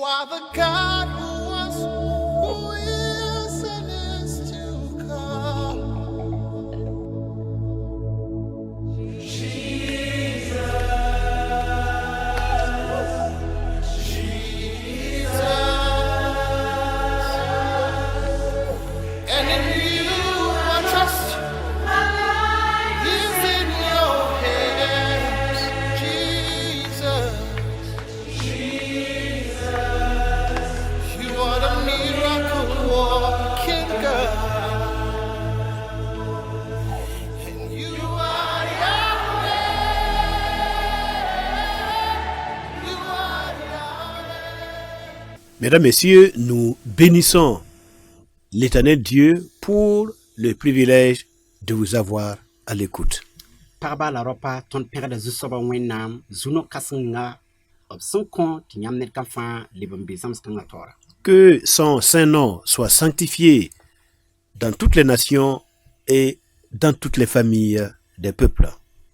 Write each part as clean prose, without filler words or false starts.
are the God who was, who is, and is to come. And in you I trust. My life is in your hands, Jesus. You are the miracle working God. And you are Yahweh. You are Yahweh. Mesdames, Messieurs, nous bénissons l'Éternel Dieu pour le privilège de vous avoir à l'écoute. Parba la ropa ton père de zusoba wenam zuno kasinga obsonkon tinyam net kafa libambi samskanga tora. Que son saint nom soit sanctifié dans toutes les nations et dans toutes les familles des peuples.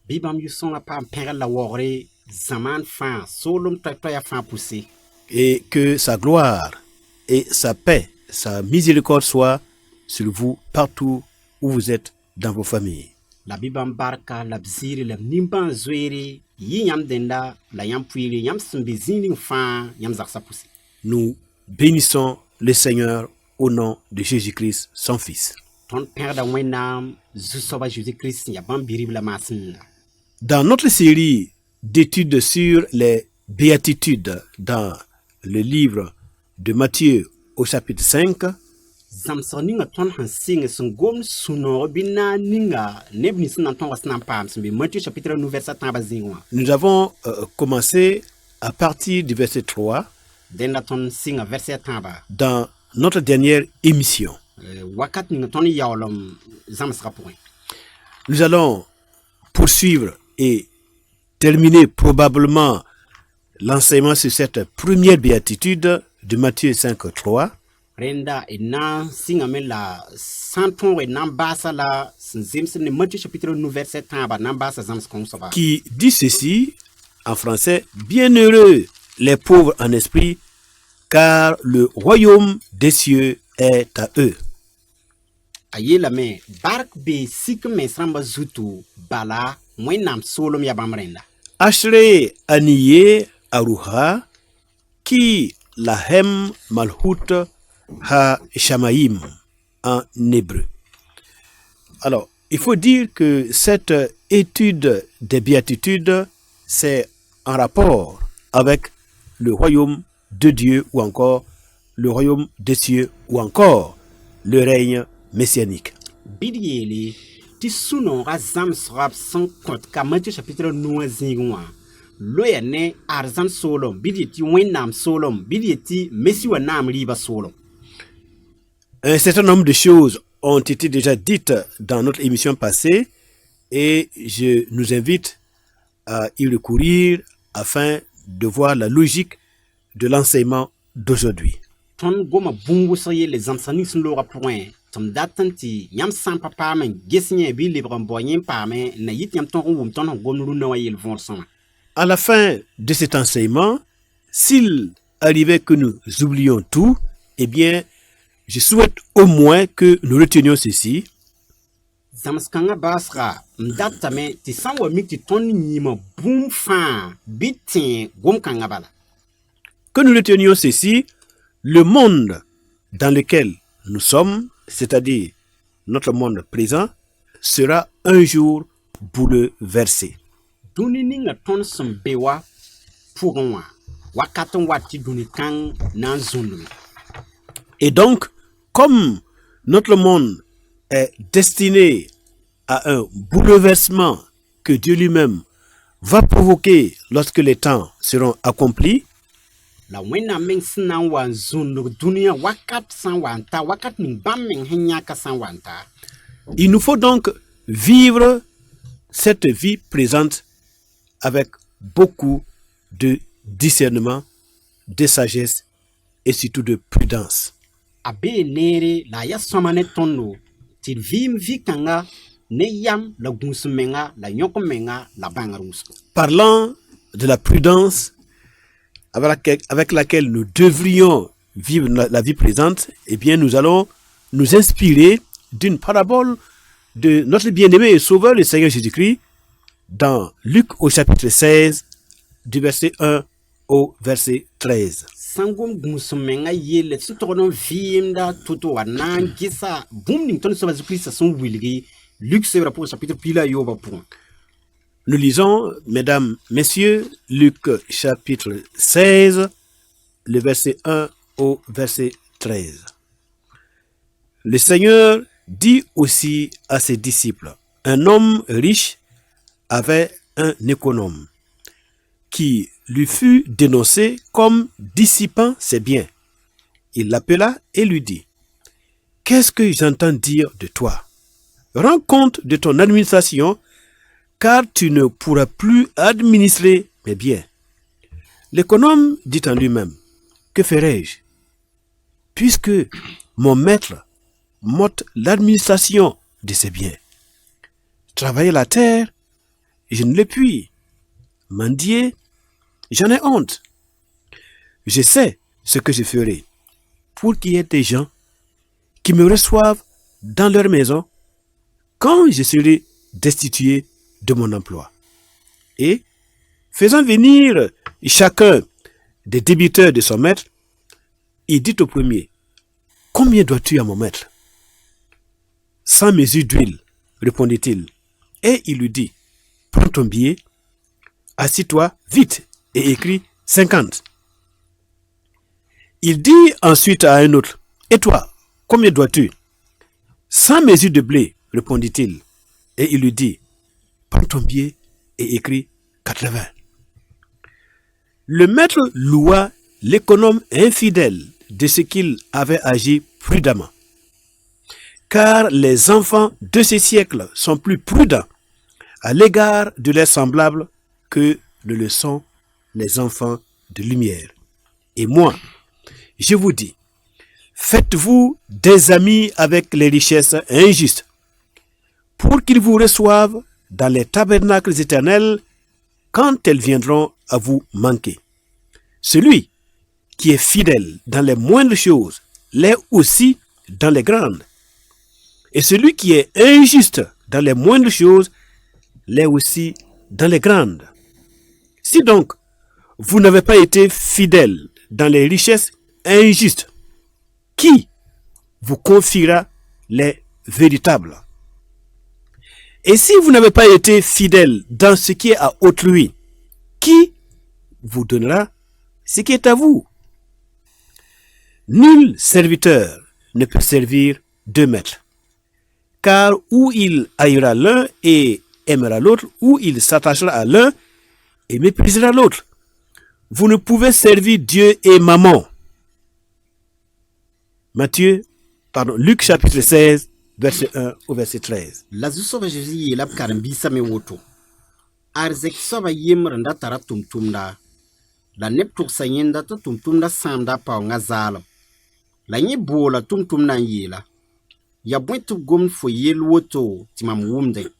Bibam yusonga pa père la wore zaman fa solum toya fa pousser. Et que sa gloire et sa paix, sa miséricorde soient sur vous partout où vous êtes dans vos familles. La bibam barka la bziri la nimban zweri yi yam denda la yam puiri yam simbizini fa yam zaksa pousser. Nous bénissons le Seigneur au nom de Jésus-Christ, son Fils. Ton père da wenam zusoba Jésus-Christ ya bambiri la masinga. Dans notre série d'études sur les béatitudes dans le livre de Matthieu au chapitre 5, Zamsoninga ton hansing sungom suno bina ninga nebni sinan ton wasnan pam simbi Matthieu chapitre 9 verset 3. nous avons commencé à partir du verset 3 Denda ton singa verset 3. dans notre dernière émission. Wakat ninga ton yawlom zamsra point. Nous allons poursuivre et terminer probablement l'enseignement sur cette première béatitude de Matthieu 5, 3. Renda ena singa mela santon et nambasa la sinzimsne Matthieu chapitre 9 verset 3 nambasa zamskon soba. Qui dit ceci en français: Bienheureux les pauvres en esprit, car le royaume des cieux est à eux. Ayela me bark be sik me sramba zutu bala mwenam solom ya bamrenda. Ashrei Aniye Aruha, qui lahem malhut ha shamaim en hébreu. Alors, il faut dire que cette étude des béatitudes, c'est en rapport avec le royaume de Dieu ou encore le royaume des cieux ou encore le règne messianique. Bidieli ti suno ga zamsrap son kont ka Matthieu chapitre 9 zingwa. Loyane arzan solom bidieti wenam solom bidieti mesiwa nam riba solom. Un certain nombre de choses ont été déjà dites dans notre émission passée et je nous invite à y recourir afin de voir la logique de l'enseignement d'aujourd'hui. Ton goma bungu soye les zamsani sun lora point. Tom datanti yam san papa men gesnye bi libran boyen pa men na yit yam ton wum ton gom lu no yel von son. À la fin de cet enseignement, s'il arrivait que nous oublions tout, eh bien, je souhaite au moins que nous retenions ceci. Zamskanga basra mdatame ti sanwa mikti ton nyima boom fa bitin gom kanga bala. Que nous retenions ceci: le monde dans lequel nous sommes, c'est-à-dire notre monde présent, sera un jour bouleversé. Duni ninga ton bewa pour wakaton wati duni kang nan zunu. Et donc, comme notre monde est destiné à un bouleversement que Dieu lui-même va provoquer lorsque les temps seront accomplis, La wena meng sinan wan zunu dunia wakat san wanta wakat ning bam meng henyaka san wanta. il nous faut donc vivre cette vie présente avec beaucoup de discernement, de sagesse et surtout de prudence. Abe nere la ya somane tonno til vim vikanga ne yam la gunsumenga la nyokomenga la bangarusko. Parlant de la prudence, avec laquelle nous devrions vivre la vie présente, eh bien, nous allons nous inspirer d'une parabole de notre bien-aimé et sauveur, le Seigneur Jésus-Christ, dans Luc au chapitre 16, du verset 1 au verset 13. Sangom gumsum menga yele sutono vimda tuto wanan gisa boom ning ton soba Christ son wilgi Luc c'est rapport chapitre pila yoba point. Nous lisons, mesdames, messieurs, Luc chapitre 16, le verset 1 au verset 13. Le Seigneur dit aussi à ses disciples, un homme riche avait un économe qui lui fut dénoncé comme dissipant ses biens. Il l'appela et lui dit, « Qu'est-ce que j'entends dire de toi? Rends compte de ton administration, car tu ne pourras plus administrer mes biens. » L'économe dit en lui-même, « Que ferai-je? Puisque mon maître m'ôte l'administration de ses biens. Travailler la terre, je ne le puis. Mendier, j'en ai honte. Je sais ce que je ferai pour qu'il y ait des gens qui me reçoivent dans leur maison quand je serai destitué de mon emploi. Et, faisant venir chacun des débiteurs de son maître, il dit au premier, « Combien dois-tu à mon maître? » « 100 mesures d'huile, répondit-il. Et il lui dit, « Prends ton billet, assis-toi vite et écris 50. » Il dit ensuite à un autre, « Et toi, combien dois-tu? » 100 mesures de blé, répondit-il. Et il lui dit, « Prends ton billet et écris 80. » Le maître loua l'économe infidèle de ce qu'il avait agi prudemment. Car les enfants de ce siècle sont plus prudents à l'égard de leurs semblables que ne le sont les enfants de lumière. Et moi, je vous dis, faites-vous des amis avec les richesses injustes, pour qu'ils vous reçoivent dans les tabernacles éternels quand elles viendront à vous manquer. Celui qui est fidèle dans les moindres choses l'est aussi dans les grandes. Et celui qui est injuste dans les moindres choses l'est aussi dans les grandes. Si donc vous n'avez pas été fidèle dans les richesses injustes, qui vous confiera les véritables? Et si vous n'avez pas été fidèle dans ce qui est à autrui, qui vous donnera ce qui est à vous? Nul serviteur ne peut servir deux maîtres. Car ou il haïra l'un et aimera l'autre, ou il s'attachera à l'un et méprisera l'autre. Vous ne pouvez servir Dieu et Mammon. Luc chapitre 16, verset 1 au verset 13. La zusoba Jésus yelab karambisa me woto. Arzek soba yemranda tara tumtumda. La nep tuksa yenda to tumtumda samda pa nga zalam. La nye bola tumtumna yela. Ya bwen tu gom fo yel woto ti mam wumde.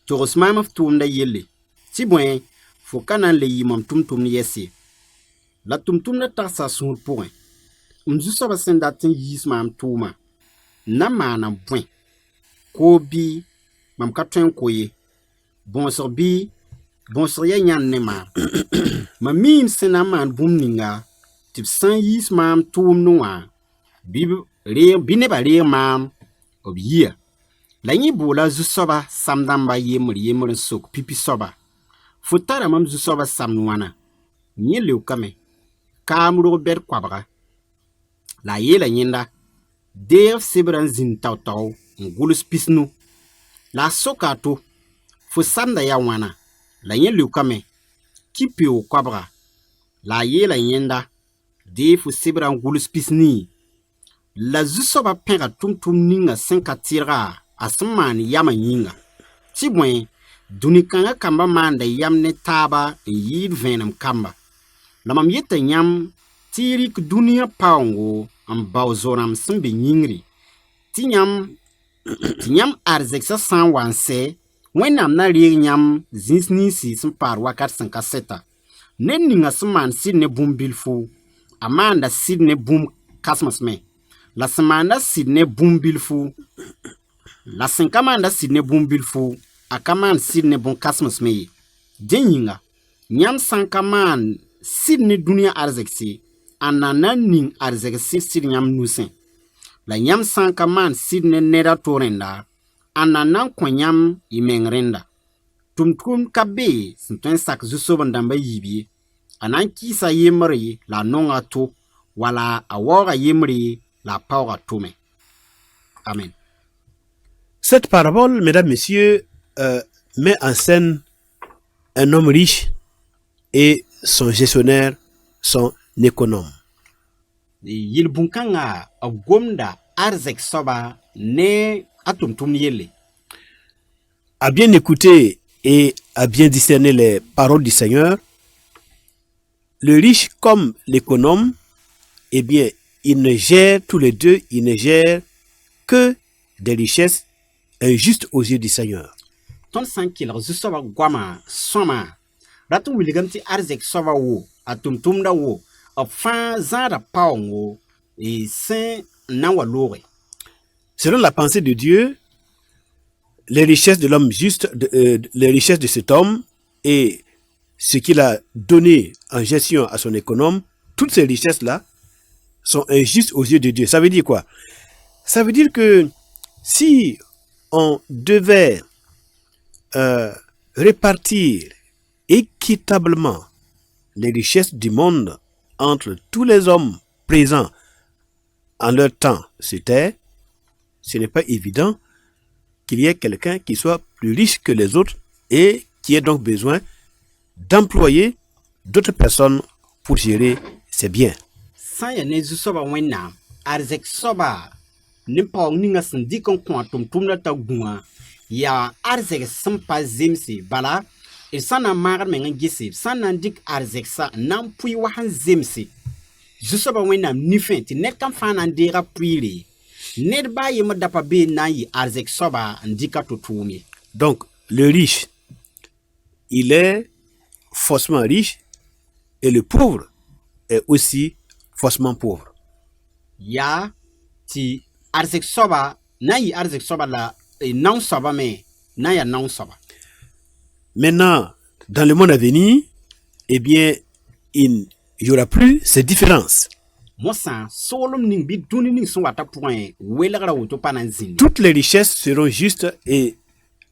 Toros mam af tumda yelle. Ti bwen fo kanan le yimam tumtum yesi. La tumtumda tarsa sur point. Mzusoba senda tin yis mam tuma. Na manam bwen. Ko bi mam katwen koye. Bonsor bi bonsor ya nyan ne ma. Ma mim sena man bum ninga. Tip san yis mam tum noa. Bine ba rir mam obiya. La nye bola zusoba samdamba yemr sok pipi soba. Futara mam zusoba samnuana. Nye leukame. Kamro ber kwabra. La ye la nyenda. Der sebran zin tau ngulus pisnu. La sokato. Fu samda ya wana. La nye leukame. Kipi o kwabra. La ye la nyenda. De fu sebran ngulus pisni. La zusoba penga tum ninga senka tira asman yama yinga. Tibwen, dunikanga kamba manda yamne taba yid venam kamba. Lamam yeta nyam tirik dunia paongo am bauzonam simbi nyingri. Tinyam arzeksa san wanse wenam na rir nyam zinsnisi simpar wakat sanka seta. ne ninga sman sid ne bum bilfu amanda sid ne bum kasmas me la semanda sid ne bum bilfu la sen kamanda sid ne bum bilfu akaman sid ne bum kasmas me denyinga nyam san kaman sid ne dunia arzexi anana ning arzexi sid nyam nusen la nyam san kaman sid ne neda torenda anana kwanyam imengrenda tumtum kabe sinton sak zusoban damba yibi anan kisa yemri la nonga to wala awora yemri la paura tome. Amen. Cette parabole, mesdames, messieurs, met en scène un homme riche et son gestionnaire, son économe. Yil bunkanga agomda arzek soba ne atumtum yele. À bien écouter et à bien discerner les paroles du Seigneur, le riche comme l'économe, eh bien, ils ne gèrent tous les deux, ils ne gèrent que des richesses injustes aux yeux du Seigneur. Ton sankil zusoba gwama soma ratu wiligamti arzek soba wo atumtum da wo afan zara paongo et saint nawalore. Selon la pensée de Dieu, les richesses de l'homme juste, les richesses de cet homme et ce qu'il a donné en gestion à son économe, toutes ces richesses-là sont injustes aux yeux de Dieu. Ça veut dire quoi? Ça veut dire que si on devait répartir équitablement les richesses du monde entre tous les hommes présents en leur temps sur terre, ce n'est pas évident qu'il y ait quelqu'un qui soit plus riche que les autres et qui ait donc besoin d'employer d'autres personnes pour gérer ses biens. Sans y ne zusoba wena arzek soba ne paong ninga sindi kon kwantum tumna ta gwa ya arzek sampa zemsi bala e sana mar menga gisi sana dik arzek sa nan pui wahan zemsi zusoba wena ni fenti net kan fana ndera puire net ba yema dapa be na yi arzek soba ndika tutumi. Donc le riche, il est faussement riche et le pauvre est aussi faussement pauvre. Ya ti arzek soba na yi arzek soba la non soba me na ya non soba. Maintenant, dans le monde à venir, eh bien, il n'y aura plus ces différences. Mosa solom ning bi duni ning son wata point welagra woto pananzin. Toutes les richesses seront justes et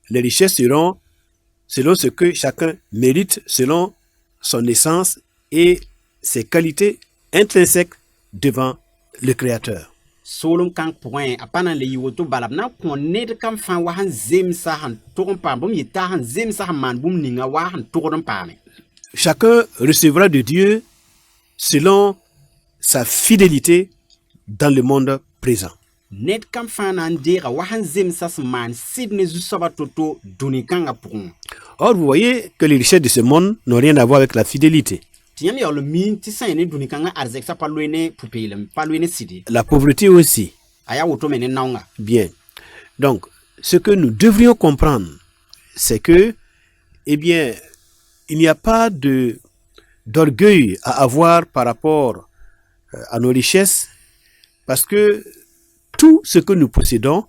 les richesses seront selon ce que chacun mérite, selon son essence et ses qualités intrinsèques devant le Créateur. Solom kan point apana le woto balab na kon ned kam fan wa han zem sa han togon pam bom yita han zem sa han man bum ninga wa han togon pam. Chacun recevra de Dieu selon sa fidélité dans le monde présent. Ned kam fan andera wa han zem sa man sidne zu soba toto duni kanga pon. Or, vous voyez que les richesses de ce monde n'ont rien à voir avec la fidélité. Tiam yo le min ti sa ne duni kanga arzek sa paluene pupilem paluene sidi. La pauvreté aussi. Aya woto menen naunga. Bien. Donc, ce que nous devrions comprendre, c'est que, eh bien, il n'y a pas d'orgueil à avoir par rapport à nos richesses, parce que tout ce que nous possédons,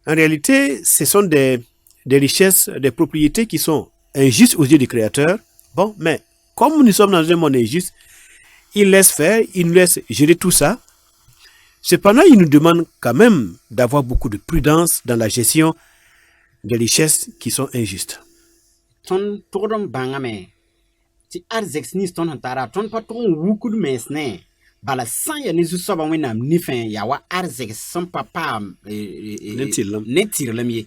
en réalité, ce sont des richesses, des propriétés qui sont injustes aux yeux du Créateur. Bon, mais comme nous sommes dans un monde injuste, il laisse faire, il nous laisse gérer tout ça. Cependant, il nous demande quand même d'avoir beaucoup de prudence dans la gestion des richesses qui sont injustes. Ton torodom bangame ti arzek ni ton hantara ton patron wukud mesne bala san ya nizu soba wena nifen ya wa arzek son papa netir lamye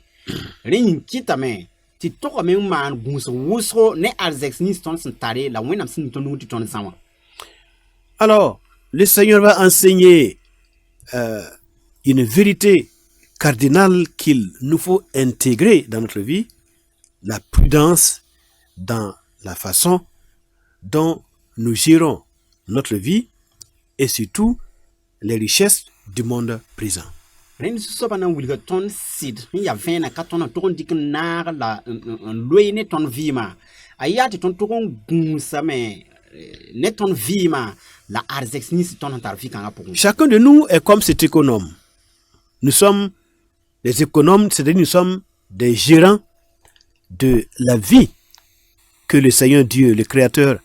rin kita me ti toko me man gunso wusro ne arzek ni ton santare la wena sin ton wuti ton sama. Alors, le Seigneur va enseigner une vérité cardinale qu'il nous faut intégrer dans notre vie, la prudence dans la façon dont nous gérons notre vie et surtout les richesses du monde présent. Ren soba na wilga ton sid ya vena ka ton dik nar la loine ton vima aya ti ton tokon gunsa me ne ton vima la arzex ni si ton antar vi kanga pour Chacun de nous est comme cet économe. Nous sommes des économes, c'est-à-dire nous sommes des gérants de la vie que le Seigneur Dieu, le Créateur,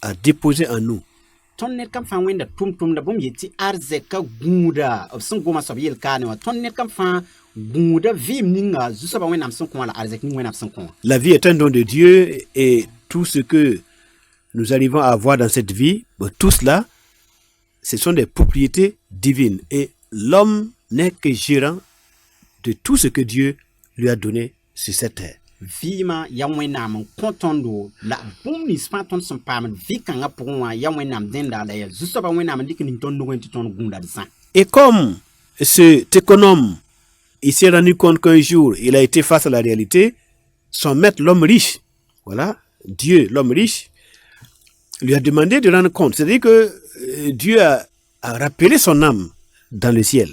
a déposé en nous. ton net kam fan wenda tum da bom yeti arzeka guda of sun goma so yel kane wa ton net kam fan guda vim ninga zusa ba wenam sun kon la arzek ni wenam sun kon. La vie est un don de Dieu et tout ce que nous arrivons à avoir dans cette vie, tout cela, ce sont des propriétés divines. Et l'homme n'est que gérant de tout ce que Dieu lui a donné sur cette terre. Vima ya wenam kontondo la bom ni spa ton son pam vi kanga pour wa ya wenam denda la zusa ba wenam dik ni ton no ton gunda de ça. Et comme cet économe, il s'est rendu compte qu'un jour, il a été face à la réalité, son maître, l'homme riche, voilà, Dieu, l'homme riche, lui a demandé de rendre compte. C'est-à-dire que Dieu a rappelé son âme dans le ciel.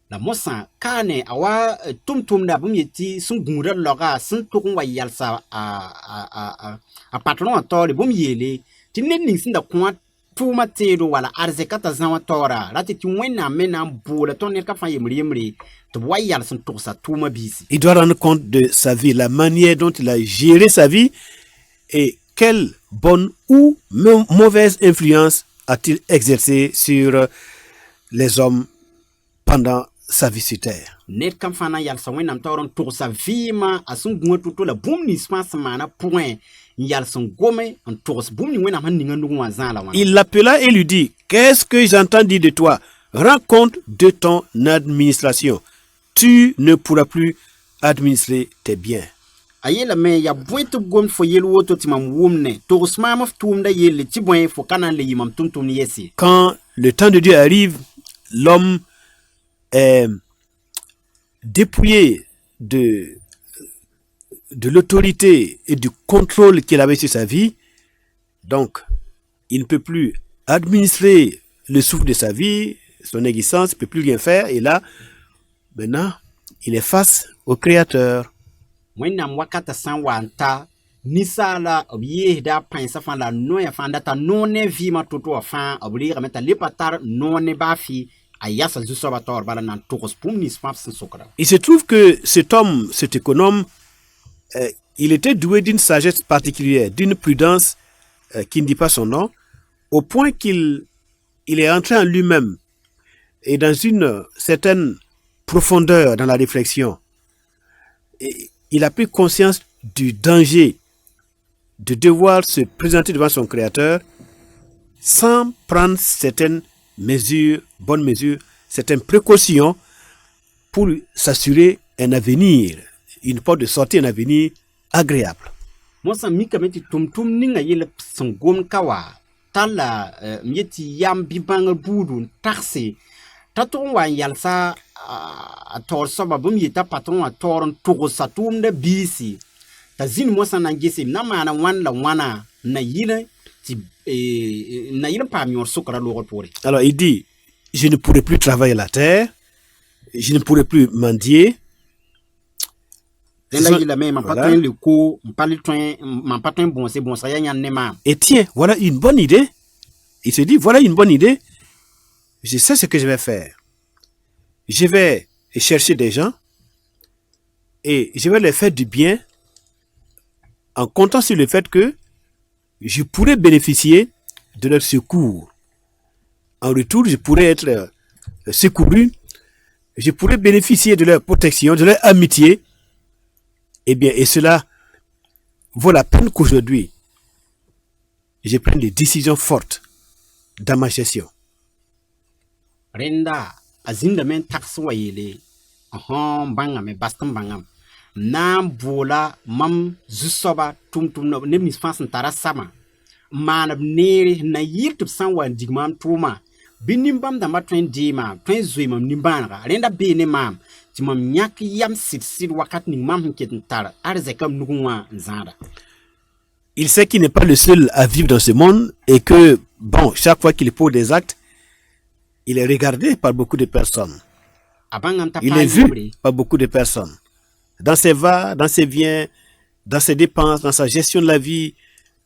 La mosa kane awa tum da bum yeti sun gura loga sun tokon wa yalsa a patron atori bum yele tinne ning sin da kwa tuma tedo wala arzekata zanwa tora lati ti wena mena bola tonne ka fa yemri to wa yalsa to sa tuma bisi. Il doit rendre compte de sa vie, la manière dont il a géré sa vie et quelle bonne ou mauvaise influence a-t-il exercé sur les hommes pendant sa vie sur terre. Net kam fana yalsa wenam toron to sa vima asun gunwa to la bum ni spas mana point yalsa gome on tos bum ni wenam han ninga ndu wa zala wana. Il l'appela et lui dit: qu'est-ce que j'entends dire de toi? Rends compte de ton administration. Tu ne pourras plus administrer tes biens. Ayela me ya boitu gom fo yelu woto timam wumne to smam of tumda yele tibwen fo kanan le yimam tumtum yesi. Quand le temps de Dieu arrive, l'homme est dépouillé de l'autorité et du contrôle qu'il avait sur sa vie. Donc, il ne peut plus administrer le souffle de sa vie, son existence, il ne peut plus rien faire. Et là, maintenant, il est face au Créateur. Wenam wakata san wanta nisala obiye da pansa fan la noya fan data none vima toto fan obli rameta lepatar none bafi ayasa zusobator bala nan tokos pum ni spams sokra. Il se trouve que cet homme, cet économe, il était doué d'une sagesse particulière, d'une prudence qui ne dit pas son nom, au point qu'il est entré en lui-même et dans une certaine profondeur dans la réflexion. Et il a pris conscience du danger de devoir se présenter devant son Créateur sans prendre certaines mesures, bonnes mesures, certaines précautions pour s'assurer un avenir, une porte de sortie, un avenir agréable. Mosa mika meti tum ninga yele sangom kawa tala mieti yam bibang budu taxi taton wan yalsa a tor soba bum yita patron a toron togo satum de bisi tazin mosa na gese na mana wan la wana na yile ti na yile pa mi sokra lo pore. Alors il dit: je ne pourrai plus travailler la terre, je ne pourrai plus mendier. Et tiens, voilà une bonne idée. Il se dit: voilà une bonne idée. Je sais ce que je vais faire. Je vais chercher des gens et je vais leur faire du bien en comptant sur le fait que je pourrais bénéficier de leur secours. En retour, je pourrais être secouru, je pourrais bénéficier de leur protection, de leur amitié. Eh bien, et cela vaut la peine qu'aujourd'hui, je prenne des décisions fortes dans ma gestion. Renda azinda men tax wayele banga me bastam bangam na bola mam zusoba tum no ne mis fas tara sama manab nere na yirtu san wan digmam tuma binim bam da matwen dima twen zuimam nimbanga renda be ne mam timam nyak yam sit wakat ni mam ket tara arzekam nugunwa nzara. Il sait qu'il n'est pas le seul à vivre dans ce monde et que, bon, chaque fois qu'il pose des actes, il est regardé par beaucoup de personnes. Il est vu par beaucoup de personnes. Dans ses va, dans ses viens, dans ses dépenses, dans sa gestion de la vie.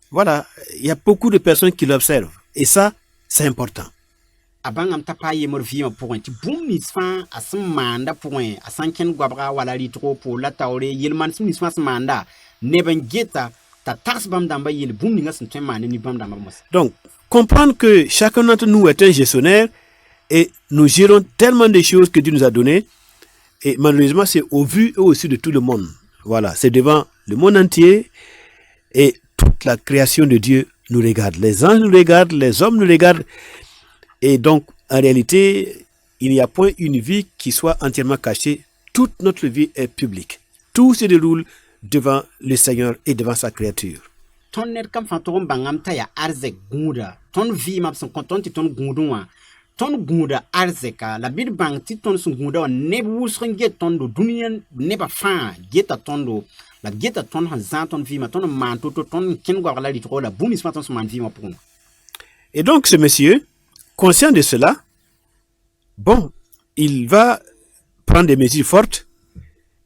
Voilà, il y a beaucoup de personnes qui l'observent. Et ça, c'est important. Abangam tapa yemor vima pour un ti boum nisfan a son manda pour un a sanken guabra wala litro pour la taure yelman sim nisfan manda neben geta ta tax bam damba yel boum ninga son ten man ni bam damba mos. Donc, comprendre que chacun d'entre nous est un gestionnaire et nous gérons tellement de choses que Dieu nous a données. Et malheureusement, c'est au vu et au su de tout le monde. Voilà, c'est devant le monde entier et toute la création de Dieu nous regarde. Les anges nous regardent, les hommes nous regardent. Et donc, en réalité, il n'y a point une vie qui soit entièrement cachée. Toute notre vie est publique. Tout se déroule devant le Seigneur et devant sa créature. Ton net kam fantorum bangam ta ya arzek gunda. Ton vi map son konton ti ton gundunwa. Ton gunda arzeka la bid bang ti ton son gunda ne wusren get ton do dunian ne ba fa geta ton do la geta ton han zan ton vi ma ton man to ton ken gwa la litro la boumis ma ton man vi ma pour. Et donc, ce monsieur, conscient de cela, bon, il va prendre des mesures fortes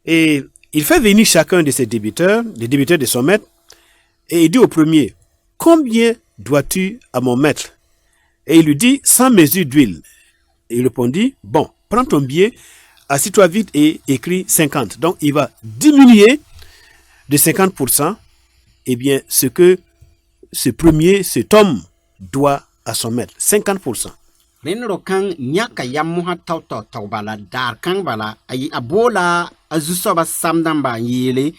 et il fait venir chacun de ses débiteurs, les débiteurs de son maître, et il dit au premier, combien dois-tu à mon maître? Et il lui dit, 100 mesures d'huile. Et il répondit, bon, prends ton billet, assis-toi vite et écris 50. Donc, il va diminuer de 50%, eh bien, ce que cet homme doit à son maître, 50%. Renro kang nyaka yamuha tau bala dar kang bala ay abola azusoba samdamba yele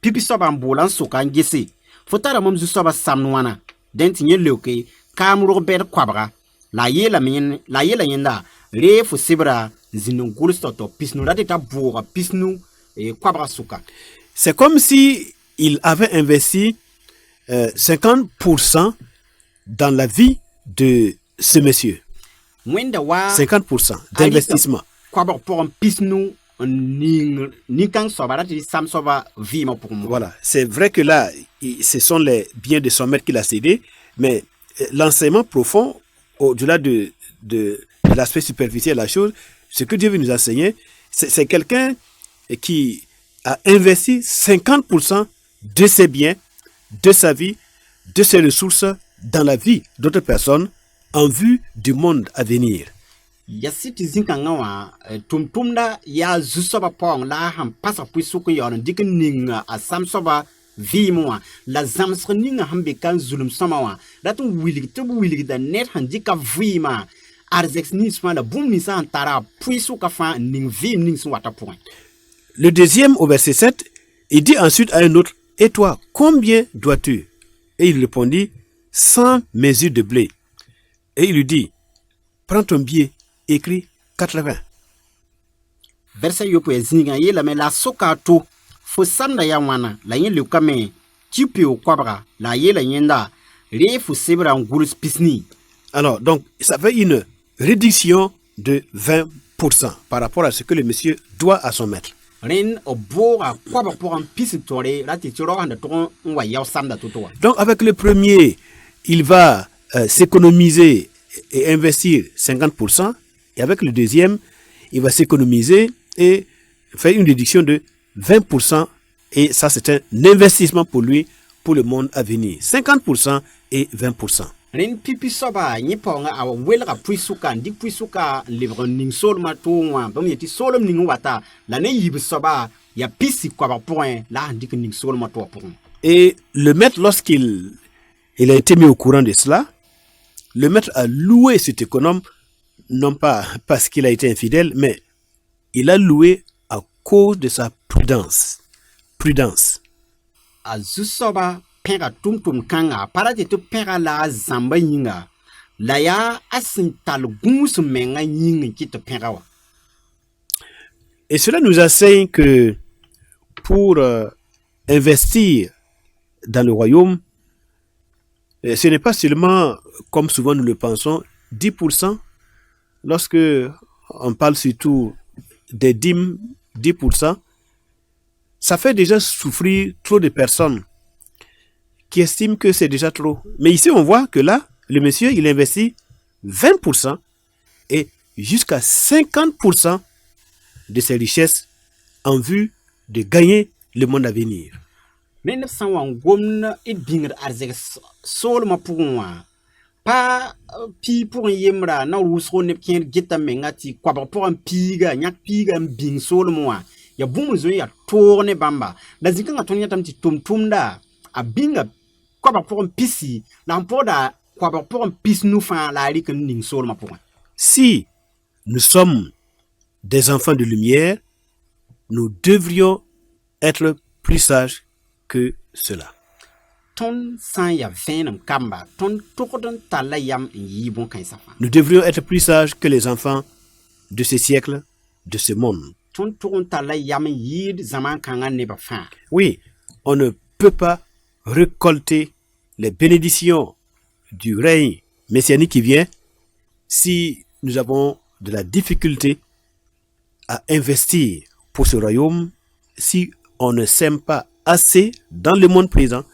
pipi soba mbola soka ngese fotara mom zusoba samnwana denti nye leuke kamro ber kwabra la yela yenda re fo sibra zinu gulstoto pisnu ratita boga pisnu e kwabra soka. C'est comme si il avait investi 50% dans la vie de ce monsieur. 50% d'investissement. Voilà, c'est vrai que là, ce sont les biens de son maître qu'il a cédés, mais l'enseignement profond, au-delà de l'aspect superficiel de la chose, ce que Dieu veut nous enseigner, c'est quelqu'un qui a investi 50% de ses biens, de sa vie, de ses ressources dans la vie d'autres personnes en vue du monde à venir. Yasiti zinkangawa tumtumda ya zusoba pong la ham pasa puisuku yon dikin ninga asam soba vimoa la zamsre ninga hambe kan zulum samawa datu wili da net handika vima arzex nisma la boum nisa antara puisuka fa ning vim ning swata point. Le deuxième au verset 7, il dit ensuite à un autre, et toi, combien dois-tu? Et il répondit, 100 mesures de blé. Et il lui dit, prends ton billet, écris 80. Verset yopo zinga yela me la soka to fo sanda ya wana la yin lukame tipe o kwabra la yela yenda re fo sebra ngulus pisni. Alors, donc, ça fait une réduction de 20% par rapport à ce que le monsieur doit à son maître. Donc, avec le premier, il va s'économiser et investir 50%. Et avec le deuxième, il va s'économiser et faire une réduction de 20%. Et ça, c'est un investissement pour lui, pour le monde à venir. 50% et 20%. Ren pipi soba ni ponga a welga puisuka ndik puisuka livre ning sol matonga bam yeti solom ning wata la ne yib soba ya pisi kwa point la ndik ning sol mato point. Et le maître, lorsqu'il a été mis au courant de cela, le maître a loué cet économe, non pas parce qu'il a été infidèle, mais il a loué à cause de sa prudence. Prudence. Azusoba pera tum kanga para te pera la zamba yinga la ya asintal gunsu menga yinga ki te pera wa. Et cela nous enseigne que pour investir dans le royaume, ce n'est pas seulement, comme souvent nous le pensons, 10%. Lorsque on parle surtout des dîmes, 10%, ça fait déjà souffrir trop de personnes qui estiment que c'est déjà trop. Mais ici, on voit que là, le monsieur, il investit 20% et jusqu'à 50% de ses richesses en vue de gagner le monde à venir. ne neb sã n wa n gomd d bĩngd arzɛk soolmã pʋgẽ wã pa pii pʋgẽ yembra na wʋsgo neb kẽer geta menga tɩ koabg pʋgẽ piiga yãk piiga n bĩng soolmẽ wã ya bũmb zoe yaa toog ne bãmba la zĩ-kãngã tõnd yãtame tɩ tʋm-tʋmda a bĩnga koabg pʋgẽ pisi la n pʋgda koabg pʋgẽ pis nu fãa la a rɩk n ning soolmã pʋgẽ. Si nous sommes des enfants de lumière, nous devrions être plus sages que cela. Tõnd sã n yaa vẽenem kamba tõnd tʋgd n tall la yam n yɩɩ bõn-kãensã fãa. Nous devrions être plus sages que les enfants de ce siècle, de ce monde. Tõnd tʋg n tall la yam n yɩɩd zãmaan-kãngã nebã fãa. Oui, on ne peut pas récolter les bénédictions du règne messianique qui vient si nous avons de la difficulté à investir pour ce royaume, si on ne sème pas assez dans le monde présent,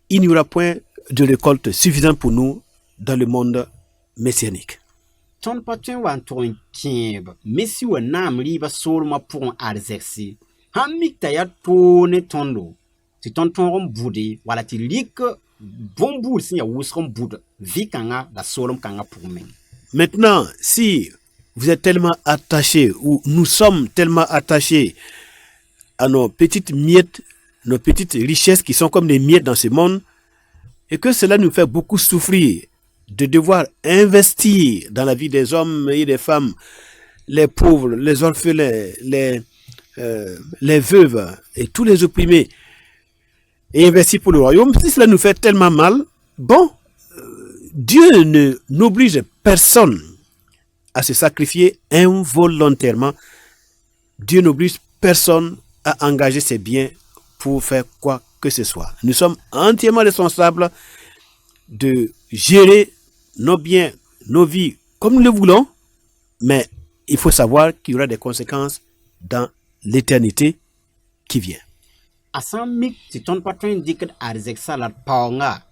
il n'y aura point de récolte suffisante pour nous dans le monde messianique. Tõnd pa tõe n wa n tʋg n kẽeb mesi wa naam rɩɩbã soolmã pʋgẽ arzɛgse sãn mik t'a yaa toog ne tõndo tɩ tõnd tõog n bʋde wala tɩ rɩk bõn-buud sẽn yaa wʋsg n bʋd vɩ-kãngã la soolem-kãngã pʋgẽ meng. Maintenant, si vous êtes tellement attachés, ou nous sommes tellement attachés à nos petites miettes, nos petites richesses qui sont comme des miettes dans ce monde, et que cela nous fait beaucoup souffrir de devoir investir dans la vie des hommes et des femmes, les pauvres, les orphelins, les veuves et tous les opprimés, et investir pour le royaume, si cela nous fait tellement mal, bon, Dieu n'oblige personne à se sacrifier involontairement. Dieu n'oblige personne à engager ses biens pour faire quoi que ce soit. Nous sommes entièrement responsables de gérer nos biens, nos vies comme nous le voulons, mais il faut savoir qu'il y aura des conséquences dans l'éternité qui vient. A sã n mik tɩ tõnd pa tõe n dɩkd arzɛgsã la d paoongã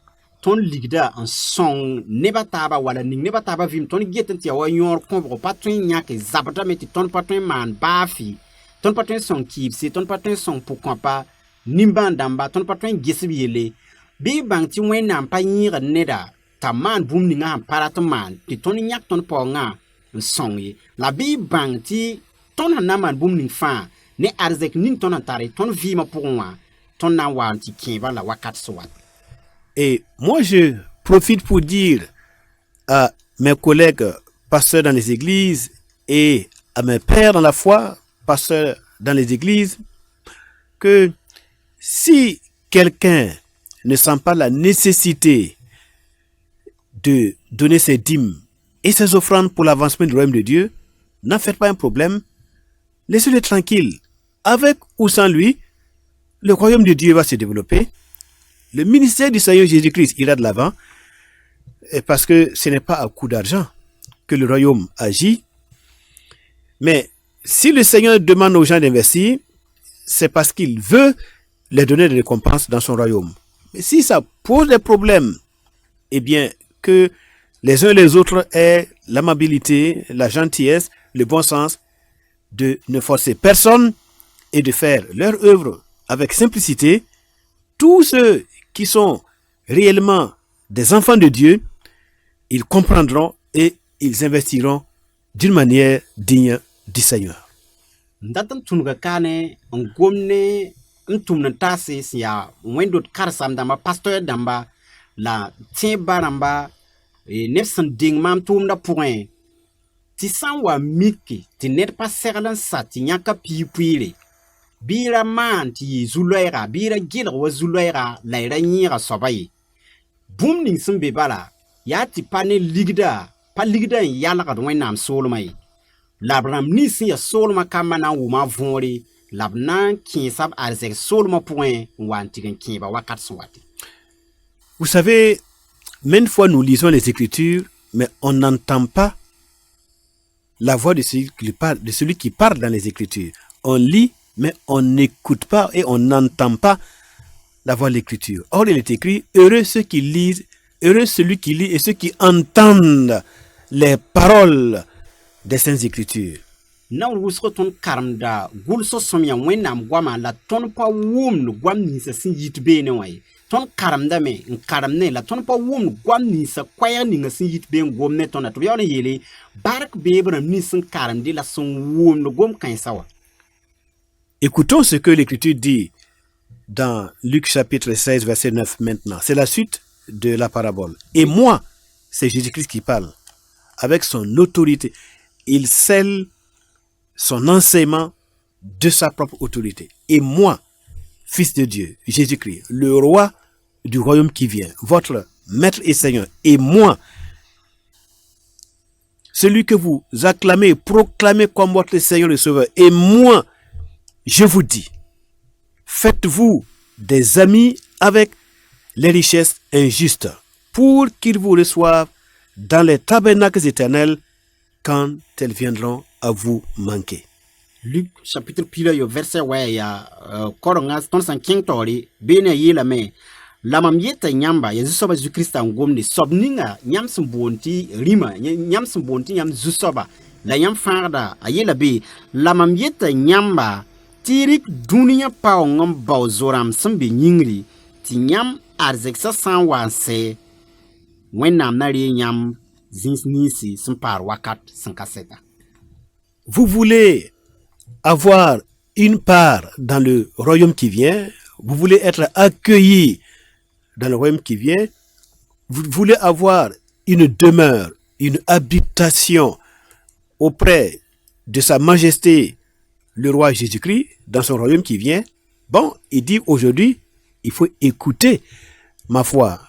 tõnd ligda n sõng nebã taaba wala ning nebã taaba vɩɩm tõnd get n tɩ ya wa yõor kõbgo pa tõe n yãk zabdame tɩ tõnd pa tõe n maan baafɩ tõnd pa tõe n sõng kiibse tõnd pa tõe n sõng pʋ-kõapa nimbãan-dãmba tõnd pa tõe n gesb yelle bɩ y bãng tɩ wẽnnaam pa yẽegd neda t'a maan bũmb ninga sẽn pa rat n maan tɩ tõnd yãk tõnd paoongã n sõng ye la bɩ y bãng tɩ tõnd sẽn na n maan bũmb ning fãa ne arzɛk ning tõnd n tare tõnd vɩɩmã pʋgẽ wã tõnd na n wa n tɩ kẽebã la wakat sẽn wat. Et moi, je profite pour dire à mes collègues pasteurs dans les églises et à mes pères dans la foi, pasteurs dans les églises, que si quelqu'un ne sent pas la nécessité de donner ses dîmes et ses offrandes pour l'avancement du royaume de Dieu, n'en faites pas un problème. Laissez-le tranquille. Avec ou sans lui, le royaume de Dieu va se développer. Le ministère du Seigneur Jésus-Christ ira de l'avant, parce que ce n'est pas à coup d'argent que le royaume agit. Mais si le Seigneur demande aux gens d'investir, c'est parce qu'il veut les donner des récompenses dans son royaume. Mais si ça pose des problèmes, eh bien, que les uns et les autres aient l'amabilité, la gentillesse, le bon sens de ne forcer personne et de faire leur œuvre avec simplicité. Tous ceux qui sont réellement des enfants de Dieu, ils comprendront et ils investiront d'une manière digne du Seigneur. Dat n tũnga kaane n gom ne n tũmd n taase sẽn yaa wẽn-dot karsam dãmba pastor dãmba la tẽebã rãmba neb sẽn deng maam tʋʋmdã pʋgẽ tɩ sã n wa mike tɩ ned pa segl n sa tɩ yãka pii pʋɩɩre bɩ y ra maan tɩ yɩ zu-loɛɛga bɩ y ra gɩlg wa zu-loɛɛga la y ra yẽega soaba ye bũmb ning sẽn be bala yaa tɩ pa ne ligda pa ligda n yalgd wẽnnaam soolmã ye la b rãmb nins sẽn yaa soolmã kambã na n wʋma a võore la b na n kẽesa b arzɛg soolmã pʋgẽ n wa n tɩg n kẽeba wakat sẽn wate. Vous savez, maintes fois nous lisons les Écritures, mais on n'entend pas la voix de celui qui parle dans les Écritures. On lit, mais on n'écoute pas et on n'entend pas la voix de l'Écriture. Or, il est écrit, heureux ceux qui lisent, heureux celui qui lit et ceux qui entendent les paroles des Saintes Écritures. na wusgo ton karamda gulso somya wẽnnaam goama la tõnd pa wʋmd goam ninsã sẽn yit beene wã ye tõnd karamdame n karem ne la tõnd pa wʋmd goam ninsã koɛɛg ninga sẽn yit been gom ne tõnda tɩ b yaool n yeele bark beeb rãmb nins sẽn karemde la sẽn wʋmd gom kãensa wa. Écoutons ce que l'Écriture dit dans Luc chapitre 16, verset 9 maintenant. C'est la suite de la parabole. Et moi, c'est Jésus-Christ qui parle. Avec son autorité, il scelle son enseignement de sa propre autorité. Et moi, Fils de Dieu, Jésus-Christ, le roi du royaume qui vient, votre maître et Seigneur, et moi, celui que vous acclamez, proclamez comme votre Seigneur et Sauveur, et moi, je vous dis, faites-vous des amis avec les richesses injustes pour qu'ils vous reçoivent dans les tabernacles éternels quand elles viendront à vous manquer. Luc chapitre pila yo verset wa ya koronga ton san king tori bene yela me la mam yeta nyamba ya zusoba zu krista ngomni sobninga nyam sumbonti rima nyam sumbonti nyam zusoba la nyam farda ayela be la mam yeta nyamba tirik dunia pa ngam bawzoram sambe nyingri ti nyam arzeksa san wanse wennam na re nyam zinsnisi simpar wakat sankaseta. Vous voulez avoir une part dans le royaume qui vient, vous voulez être accueilli dans le royaume qui vient, vous voulez avoir une demeure, une habitation auprès de sa majesté, le roi Jésus-Christ, dans son royaume qui vient. Bon, il dit aujourd'hui, il faut écouter ma voix.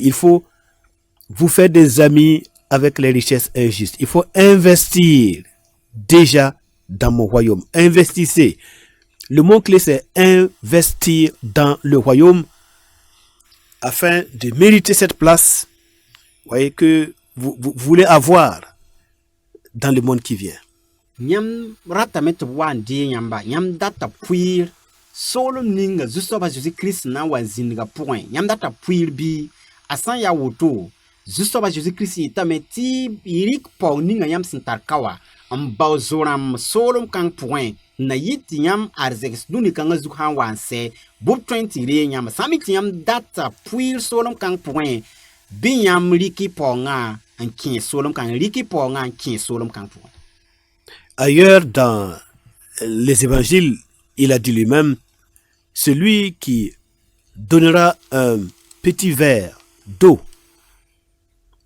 Il faut vous faire des amis avec les richesses injustes. Il faut investir déjà dans mon royaume. Investissez. Le mot-clé, c'est investir dans le royaume afin de mériter cette place, voyez, que vous voulez avoir dans le monde qui vient. Nyam ratamet wan di nyamba nyam data puir solom ninga zusoba Jésus-Christ na wazinga point nyam data puir bi asan ya woto zusoba Jésus-Christ itameti irik pau ninga nyam sintarkawa ambao zoram solom kang point na yiti nyam arzex duni kanga zukhan wanse bob 20 re nyam samiti nyam data puir solom kang point bi nyam riki ponga en kin solom kang riki ponga en kin solom kang point. Ailleurs dans les évangiles, il a dit lui-même, celui qui donnera un petit verre d'eau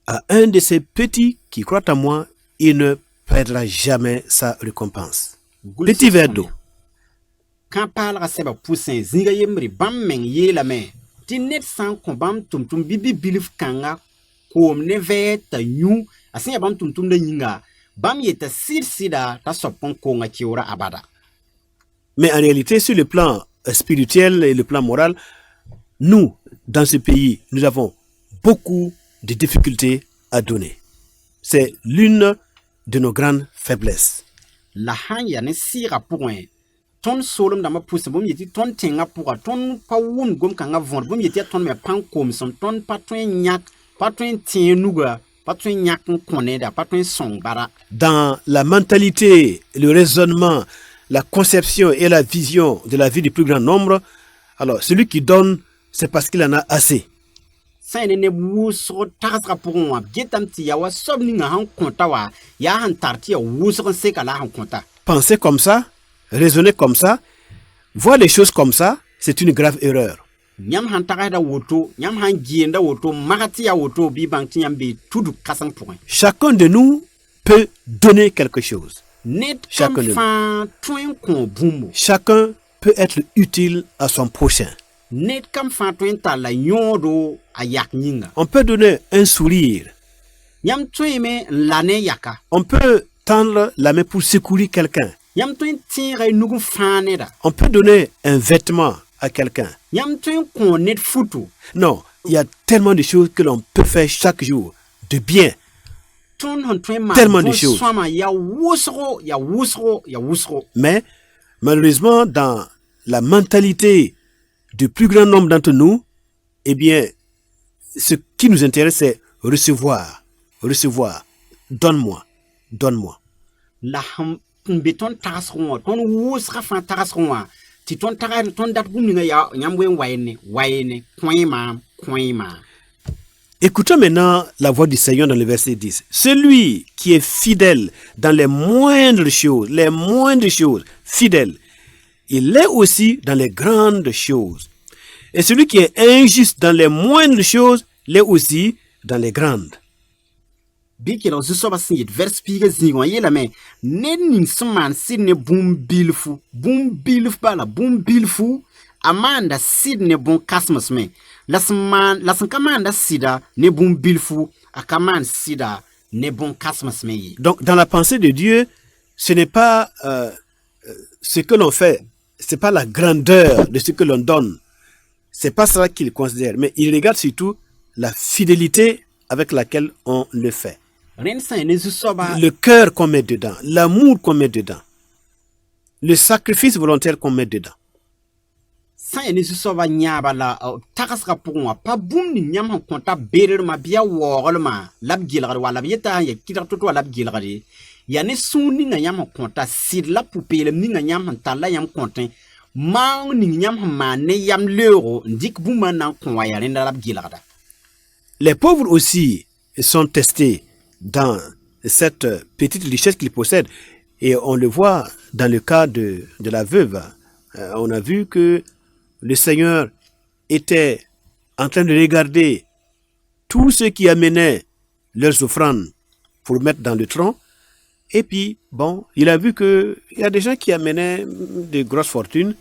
à un de ces petits qui croient à moi, il ne perdra jamais sa récompense. Petit verre d'eau. Quand parle à Seba Poussin, Zinga Yemri, Bam Meng Ye la main, Tinet sans combam tum tum bibi bilif kanga, comme neve ta yu, a Saint Bam tum tum de Yinga. Bam yeta sir sida ta sopon konga kiora abada. Mais en réalité, sur le plan spirituel et le plan moral, nous, dans ce pays, nous avons beaucoup de difficultés à donner. C'est l'une de nos grandes faiblesses. La hanya ne sira point. Ton solom dama pousse bom yeti ton tenga pour ton pa wum gom kanga von bom yeti ton me pan kom som ton patron nyak patron tien nuga. Dans la mentalité, le raisonnement, la conception et la vision de la vie du plus grand nombre, alors celui qui donne, c'est parce qu'il en a assez. Penser comme ça, raisonner comme ça, voir les choses comme ça, c'est une grave erreur. Chacun de nous peut donner quelque chose. Chacun de nous. Chacun peut être utile à son prochain. On peut donner un sourire. On peut tendre la main pour secourir quelqu'un. On peut donner un vêtement à quelqu'un. Non, il y a tellement de choses que l'on peut faire chaque jour, de bien. Tellement de choses. Mais malheureusement, dans la mentalité du plus grand nombre d'entre nous, eh bien, ce qui nous intéresse, c'est recevoir. Recevoir. Donne-moi. Donne-moi. n be tõnd tagsg wã tõnd wʋsga fãa tagsg wã tɩ tõnd dat bũmb ninga yaa yãmb wen waɩne kõema. Écoutons maintenant la voix du Seigneur dans le verset 10. Celui qui est fidèle dans les moindres choses, fidèle, il est aussi dans les grandes choses. Et celui qui est injuste dans les moindres choses, l'est aussi dans les grandes. Bɩ kelg zu-soabã sẽn yet vers piigã zĩig wã yeelame ned ning sẽn maan sɩd ne bũmb-bilf bala bũmb-bilfu a maanda sɩd ne bõn-kãsems me la sẽn ka maanda sɩda ne bũmb-bilfu a ka maan sɩda ne bõn-kãsems me ye. Donc, dans la pensée de Dieu, ce n'est pas ce que l'on fait, c'est pas la grandeur de ce que l'on donne. C'est pas ça qu'il considère, mais il regarde surtout la fidélité avec laquelle on le fait. Rẽnd sã n ne zu-soabã Le cœur qu'on met dedans, l'amour qu'on met dedans, le sacrifice volontaire qu'on met dedans. sã n ne zu-soabã yãaba la tagsga pʋgẽ wã pa bũmb ning yãmb sẽn kõta beedrmã bɩ yaa waooglmã la b gɩlgd wala b yeta n ya kɩdg to-to wala b gɩlgde yaa ne sũur ninga yãmb sẽn kõta sɩd la pʋ-peelem ninga yãmb sẽn tar la yãmb kõtẽ maang ning yãmb sẽn maan ne yam leoogo n dɩk bũmbã n na n kõ wã yaa rẽnda la b gɩlgda. Les pauvres aussi sont testés dans cette petite richesse qu'ils possèdent. Et on le voit dans le cas de la veuve. On a vu que le Seigneur était en train de regarder tous ceux qui amenaient leurs offrandes pour mettre dans le tronc. Et puis, bon, il a vu qu'il y a des gens qui amenaient de grosses fortunes.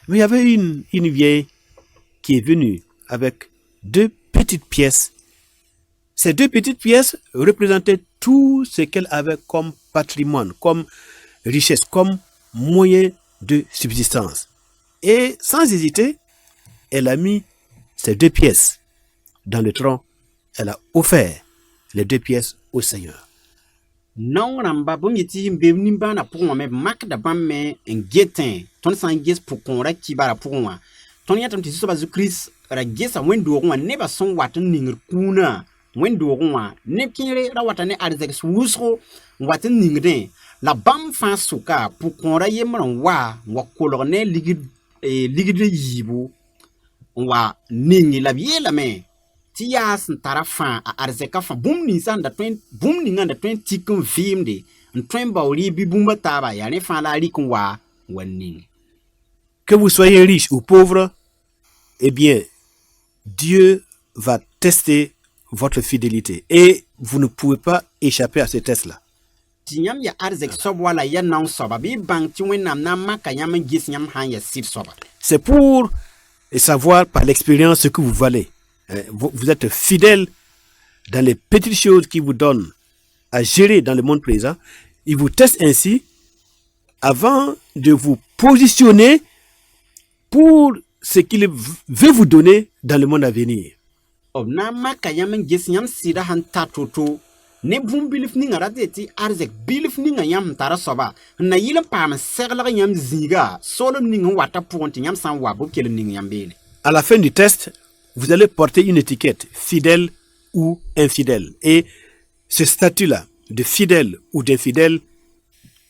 Mais il y avait une vieille qui est venue avec 2 petites pièces. Ces 2 petites pièces représentaient tout ce qu'elle avait comme patrimoine, comme richesse, comme moyen de subsistance. Et sans hésiter, elle a mis ces 2 pièces dans le tronc. Elle a offert les 2 pièces au Seigneur. Naong rãmba bõmb yetɩ sẽn be nimbãanã pʋgẽ wã me b makda bãmb me n getẽ tõnd sã n ges pʋ-kõorã kibara pʋgẽ wã tõnd yãtame tɩ zu-soabã zu-kirist ra gesa wẽn-doogẽ wã nebã sẽn wat n ningd kũunã wẽn-doogẽ wã neb kẽere ra wata ne arzɛgs wʋsgo n wat n ningdẽ la bãmb fãa sʋka pʋ-kõorã yembr n wa kolg ne ligd yiibu n wa ningi la b yeelame tɩ yaa sẽn tara fãa a arzɛka fãa bũmb ninsã n da tõe n tik n vɩɩmde n tõe n bao rɩɩ bɩ bũmba taaba yaa ne fãa la a rɩk n wa ning. Que vous soyez riche ou pauvre, eh bien, Dieu va tester votre fidélité et vous ne pouvez pas échapper à ce test-là. Tɩ yãmb ya arzɛk soab wala ya naong soaba bɩ y bãng tɩ wẽnnaam na n maka yãmb n ges yãmb sã n ya sɩd soaba. C'est pour savoir par l'expérience ce que vous valez. Vous êtes fidèle dans les petites choses qui vous donnent à gérer dans le monde présent. Il vous teste ainsi avant de vous positionner pour ce qu'il veut vous donner dans le monde à venir. B na n maka yãmb n ges yãmb sɩda sẽn ta to-to ne bũmb bilf ninga ra tɩ arzɛk bilf ninga yãmb sẽn tara soaba n na yɩl n paam n seglg yãmb zĩiga soolem ning n wata pʋgẽ tɩ yãmb sã n wa b b kell ning yãmb beene. À la fin du test, vous allez porter une étiquette, fidèle ou infidèle. Et ce statut-là, de fidèle ou d'infidèle,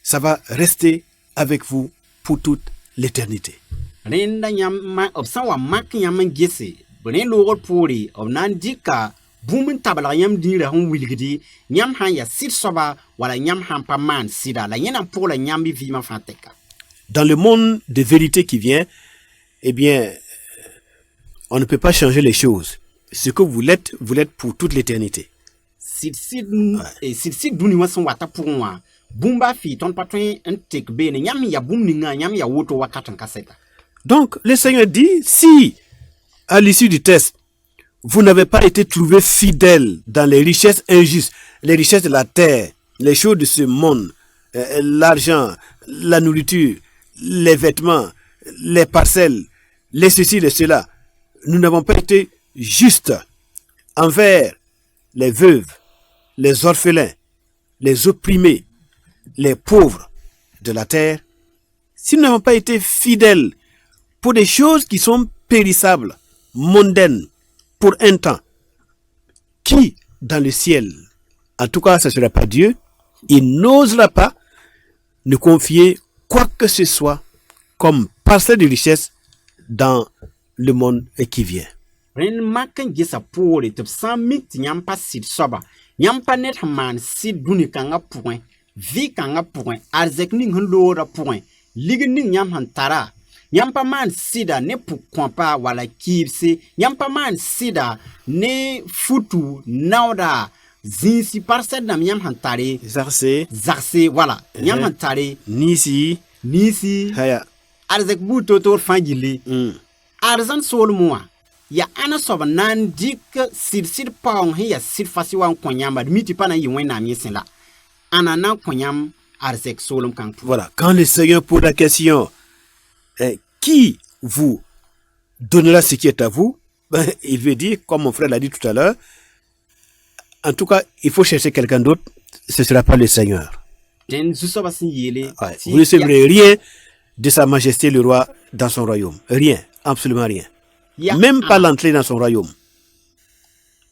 ça va rester avec vous pour toute l'éternité. Rẽnda yãmb b sã n wa mak yãmb n gese b rẽ loogr poore b na n dɩka bũmb n tablg yãmb dĩirã sẽn wilgdi yãmb sã n ya sɩd soaba wala yãmb sã n pa maan sɩda la yẽ na n pʋgla yãmb y vɩɩmã fãa tɛka. Dans le monde de vérité qui vient, eh bien, on ne peut pas changer les choses. Ce que vous l'êtes pour toute l'éternité. Sɩd dũni wã sẽn wata pʋgẽ wã bũmba fɩ tõnd pa tõe n tek beene yãmb sẽn ya bũmb ninga yãmb ya woto wakat n ka sɛka. Donc, le Seigneur dit, si à l'issue du test, vous n'avez pas été trouvé fidèle dans les richesses injustes, les richesses de la terre, les choses de ce monde, l'argent, la nourriture, les vêtements, les parcelles, les ceci, les cela, nous n'avons pas été justes envers les veuves, les orphelins, les opprimés, les pauvres de la terre. Si nous n'avons pas été fidèles pour des choses qui sont périssables, mondaines, pour un temps, qui dans le ciel, en tout cas ce ne sera pas Dieu, il n'osera pas ne confier quoi que ce soit comme parcelle de richesse dans le monde qui vient. Ren makan gisa pore te san mit nyam pa sit soba. Nyam pa net man sit duni kanga point. Vi kanga point. Arzek ning lora point. Lig ning nyam han tara. Nyam pa man sida ne pu kwampa wala kipse. Nyam pa man sida ne futu nauda. Zinsi parcelle nam nyam han tare. Zarse voilà. Nyam han tare. Nisi. Haya. Arzek bu totor fangili. Arzan sol moi. Ya ana soba nan dik sir paong he ya sir fasi wan konyamba miti pana yi wena miesen la. Ana nan konyam arzek solom kan. Voilà, quand le Seigneur pose la question, qui vous donnera ce qui est à vous, il veut dire, comme mon frère l'a dit tout à l'heure, en tout cas, il faut chercher quelqu'un d'autre, ce ne sera pas le Seigneur. Ouais, vous ne recevrez rien de sa majesté le roi dans son royaume. Rien, absolument rien. Même pas l'entrée dans son royaume.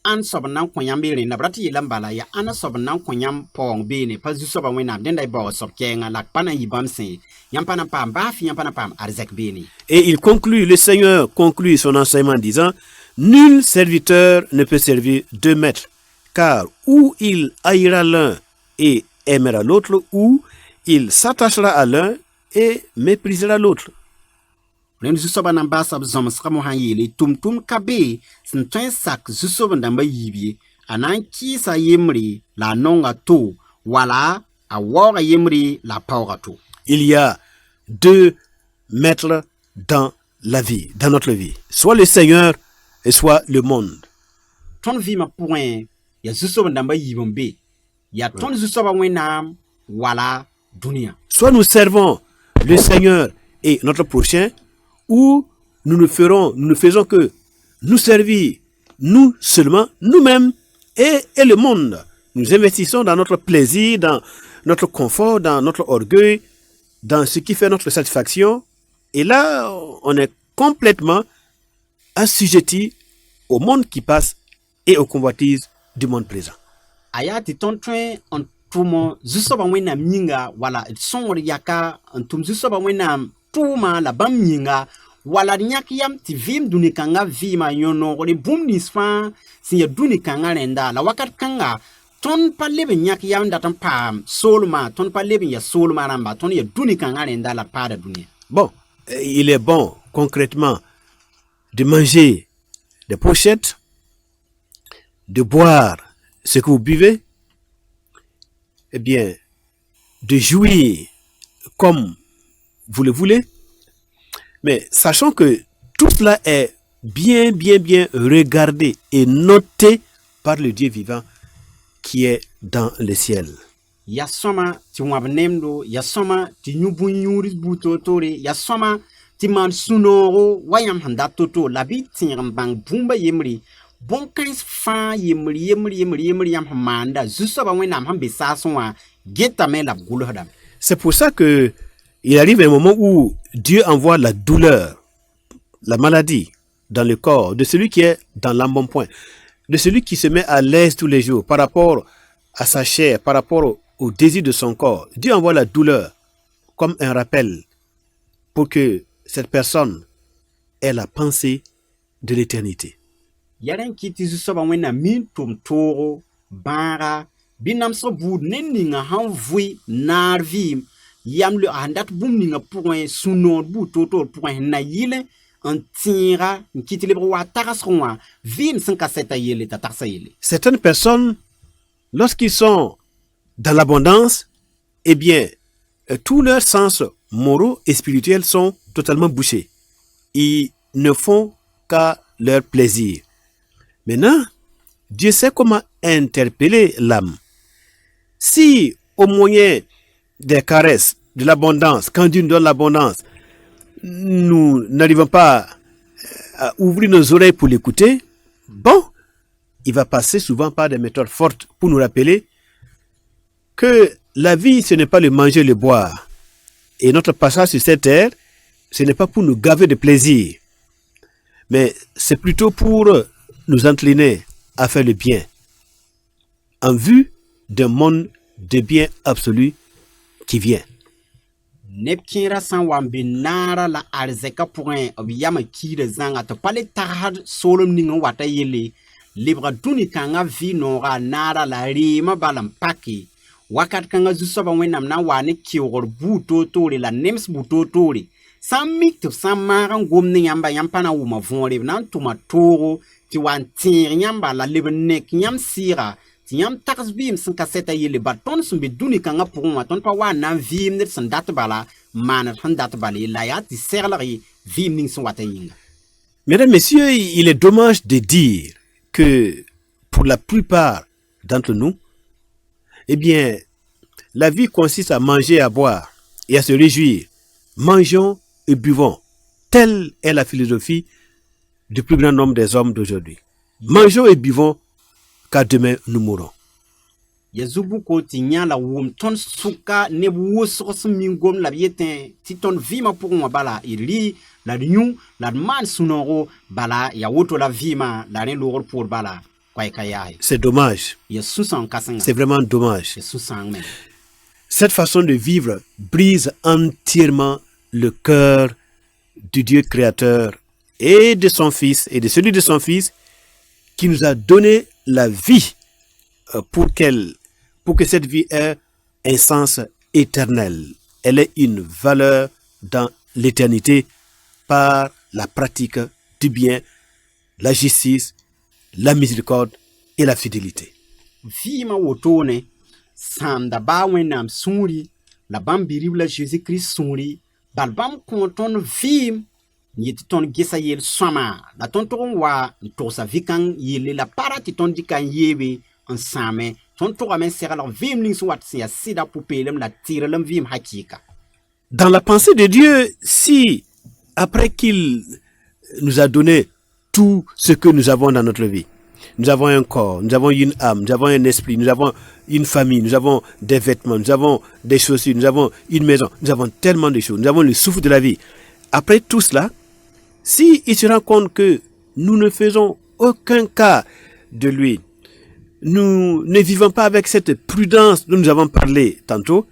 An soba nan konyam bere na brati lambala ya ana soba nan konyam pong bene pas du soba wena den dai bo sob kenga lak pana yibam sen yam pana pam ba fi yam pana pam arzek bene. Et il conclut, le Seigneur conclut son enseignement en disant: nul serviteur ne peut servir deux maîtres, car ou il haïra l'un et aimera l'autre, ou il s'attachera à l'un et méprisera l'autre. Ren zusoba nan ba sab zom skamo han yele tum kabe sin twen sak zusoba nan ba yibi anan ki sa yemri la nonga to wala a wora yemri la pawra to. Il y a deux maîtres dans la vie, dans notre vie, soit le Seigneur et soit le monde. Ton vie ma point ya zusoba nan ba yibombe ya ton zusoba wenam wala dunia. Soit nous servons le Seigneur et notre prochain, ou nous ne faisons que nous servir, nous seulement, nous-mêmes et le monde. Nous investissons dans notre plaisir, dans notre confort, dans notre orgueil, dans ce qui fait notre satisfaction. Et là, on est complètement assujetti au monde qui passe et aux convoitises du monde présent. Ayati ton train en tumo zusoba wena minga wala son yaka en tum zusoba wena tuma la bam minga wala nyakiyam ti vim dunikanga vima yono wale bum nisfa si ya dunikanga renda la wakat kanga ton pa lebe nyakiyam datan pam solma ton pa lebe ya solma ramba ton ya dunikanga renda la pada dunia. Bon, il est bon concrètement de manger des pochettes, de boire ce que vous buvez, eh bien, de jouir comme vous le voulez, mais sachant que tout cela est bien regardé et noté par le Dieu vivant qui est dans le ciel. Ya soma ti wabnemdo, ya soma ti nyubu nyuris butotori, ya soma ti man sunoro wayam handa toto labi tiram bang bumba yemri bon kais fa yemri yam hamanda zusoba wenam hambe saswa geta me la gulhodam. C'est pour ça que il arrive un moment où Dieu envoie la douleur, la maladie dans le corps de celui qui est dans l'embonpoint, de celui qui se met à l'aise tous les jours par rapport à sa chair, par rapport au désir de son corps. Dieu envoie la douleur comme un rappel pour que cette personne ait la pensée de l'éternité. Yaren kiti zusoba wena min tum toro bara binam so bud neninga hanvui narvim yam le andat bum ninga point sunon bu toto point na yile en tira kiti le wa tarasronwa vin sans cassette yele tatarsa yele. Certaines personnes, lorsqu'ils sont dans l'abondance, eh bien, tous leurs sens moraux et spirituels sont totalement bouchés. Ils ne font qu'à leur plaisir. Maintenant, Dieu sait comment interpeller l'âme. Si, au moyen des caresses, de l'abondance, quand Dieu nous donne l'abondance, nous n'arrivons pas à ouvrir nos oreilles pour l'écouter, bon, il va passer souvent par des méthodes fortes pour nous rappeler que la vie, ce n'est pas le manger, le boire. Et notre passage sur cette terre, ce n'est pas pour nous gaver de plaisir, mais c'est plutôt pour nous incliner à faire le bien, en vue d'un monde de bien absolu qui vient. neb kẽera sã n wa n be naara la arzɛka pʋgẽ b yama kiida zãnga tɩ pa le tagsd soolem ning n wata yelle lebga dũni kãngã vɩ-nooga naara la reemã bala n pake wakat kãngã zu-soabã wẽnnaam na n waa ne keoogr buu toor-toore la nems buu toor-toore sã n mik tɩ b sã n maag n gom ne yãmba yãmb pa na n wʋma võore b na n tʋma toogo tɩ wa n tẽeg yãmba la leb n nek yãmb sɩɩga tɩ yãmb tags vɩɩm sẽn ka sɛta yelle bar tõnd sẽn be dũni kãngã pʋgẽ wã tõnd pa wa n na n vɩɩm ned sẽn dat bala n maan d sẽn dat bala ye la yaa tɩ seglg vɩɩm ning sẽn wata yĩnga. Mesdames, Messieurs, il est dommage de dire que pour la plupart d'entre nous, eh bien, la vie consiste à manger, à boire et à se réjouir. Mangeons et buvons. Telle est la philosophie du plus grand nombre des hommes d'aujourd'hui. Mangeons et buvons, car demain nous mourrons. Ya zubu ko tɩ yã la wʋm tõnd sʋka neb wʋsg sẽn min gom la b yetẽ tɩ tõnd vɩɩmã pʋgẽ wã bala d rɩ la d yũ la d maan sũ-noogo bala ya woto la vɩɩmã la rẽ loogr poor bala koɛɛka yaase. C'est dommage. Ya sũ-sãng kãsenga. C'est vraiment dommage. Ya sũ-sãng me. Cette façon de vivre brise entièrement le cœur du Dieu créateur et de son Fils et de celui de son Fils qui nous a donné la vie pour que cette vie ait un sens éternel. Elle ait une valeur dans l'éternité par la pratique du bien, la justice, la miséricorde et la fidélité. Vɩɩmã wotone sãamda baa wẽnnaam sũuri la bãmb bi-rib la Jésus-Kirist sũuri bal bãmb kõ tõnd vɩɩm n yetɩ tõnd gesa yel sõama la tõnd tog n wa n togsa vɩ-kãng yelle la para tɩ tõnd dɩka n yeebe n sãame tõnd togame n seglg vɩɩm ning sẽn wat sẽn yaa sɩda pʋ-peelem la tɩɩrlem vɩɩm hakɩɩka. Dans la pensée de Dieu, si après qu'il nous a donné tout ce que nous avons dans notre vie, nous avons un corps, nous avons une âme, nous avons un esprit, nous avons une famille, nous avons des vêtements, nous avons des chaussures, nous avons une maison, nous avons tellement de choses, nous avons le souffle de la vie. Après tout cela, si il se rend compte que nous ne faisons aucun cas de lui, nous ne vivons pas avec cette prudence dont nous avons parlé tantôt,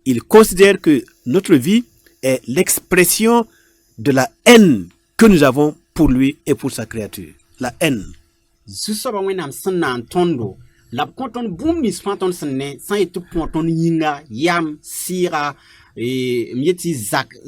il considère que notre vie est l'expression de la haine que nous avons pour lui et pour sa créature. La haine. Zu-soabã wẽnnaam sẽn na n tõndo la b kõ tõnd bũmb nins fãa tõnd sẽn ne sã n yet tɩ põo tõnd yĩnga yam sɩɩga m yet tɩ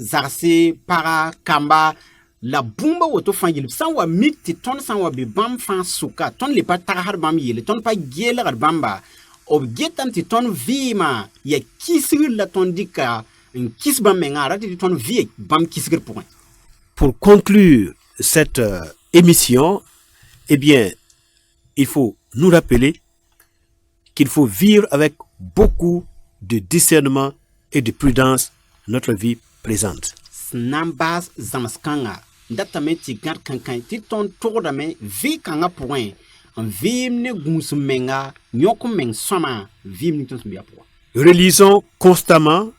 zagse paga kamba la bũmba woto fãa yel b sã n wa mik tɩ tõnd sã n wa be bãmb fãa sʋka tõnd le pa tagsd bãmb yelle tõnd pa geelgd bãmba b getame tɩ tõnd vɩɩmã yaa kisgr la tõnd dɩka n kis bãmb mengã a ratɩ tɩ tõnd vɩ bãmb kisgr pʋgẽ. Pour conclure cette émission, eh bien, il faut nous rappeler qu'il faut vivre avec beaucoup de discernement et de prudence notre vie présente. Sẽn na n baas zãms kãnga n datame tɩ gãd kãnkãe tɩ tõnd togdame vɩ-kãngã pʋgẽ n vɩɩm ne gũus menga yõk n meng sõama vɩɩm ning tõnd sẽn be yaa pʋgã. Relisons constamment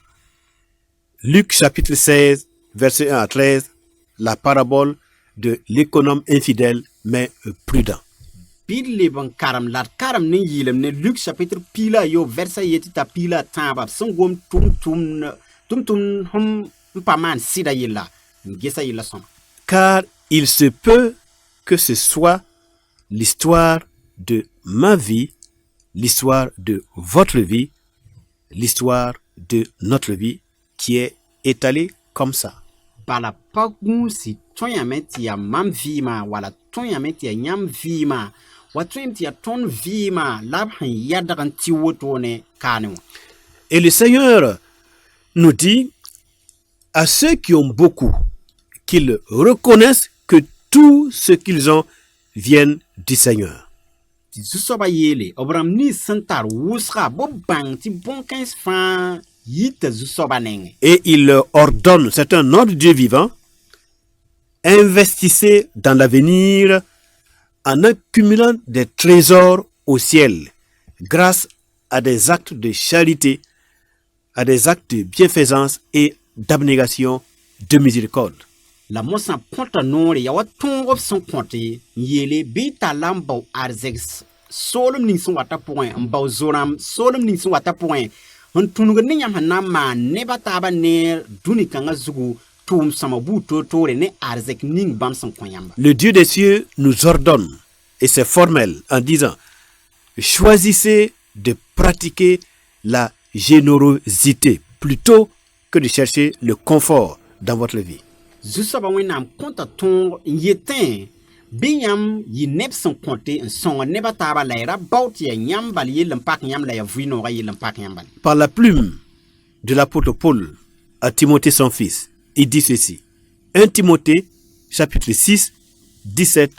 Luc chapitre 16, verset 1 à 13, la parabole de l'économe infidèle mais prudent. Bɩd leb n karem la d karem ne yɩɩlem ne Luc chapitre piila yo versa yetɩ t'a piila tãaba b sẽn gom tʋm-tʋm n pa maan sɩda yella n gesa yella sõma. Car il se peut que ce soit l'histoire de ma vie, l'histoire de votre vie, l'histoire de notre vie qui est étalée comme ça. Bala pa gũusi tõyame tɩ yaa mam vɩɩmã wala tõyame tɩ yaa yãmb vɩɩmã wa tõem tɩ yaa tõnd vɩɩmã la b sẽn yadg n tɩ wotone kaane wã. Et le Seigneur nous dit à ceux qui ont beaucoup qu'ils reconnaissent que tout ce qu'ils ont viennent du Seigneur. Tɩ zu-soabã yeele b rãmb nins sẽn tar wʋsga b bãng tɩ bõn-kãens fãa yita zu-soabã nengẽ. Et il leur ordonne, c'est un ordre de Dieu vivant, investissez dans l'avenir en accumulant des trésors au ciel grâce à des actes de charité, à des actes de bienfaisance et d'abnégation, de miséricorde. La mosã põta noore ya wa tõog b sẽn kõte n yeele bɩ y talla n bao arzɛg soolem ning sẽn wata pʋgẽ n bao zorãmb soolem ning sẽn wata pʋgẽ n tunug ne yãmb sẽn na n maan nebã taaba neer dũni-kãngã zugu tʋʋm-sõma buud-toor-toore ne arzɛk ning bãmb sẽn kõ yãmba. Le Dieu des cieux nous ordonne, et c'est formel, en disant, choisissez de pratiquer la générosité plutôt que de chercher le confort dans votre vie. Zu-soabã wẽnnaam kõta tõog n yetẽ bɩ yãmb yɩ neb sẽn kõte n sõng nebã taaba la y ra bao tɩ yaa yãmb bal yell n pak yãmb la yaa vɩ-noogã yell n pak yãmb bale. Par la plume de l'apôtre Paul à Timothée son fils, il dit ceci. 1 Timothée, chapitre 6, 17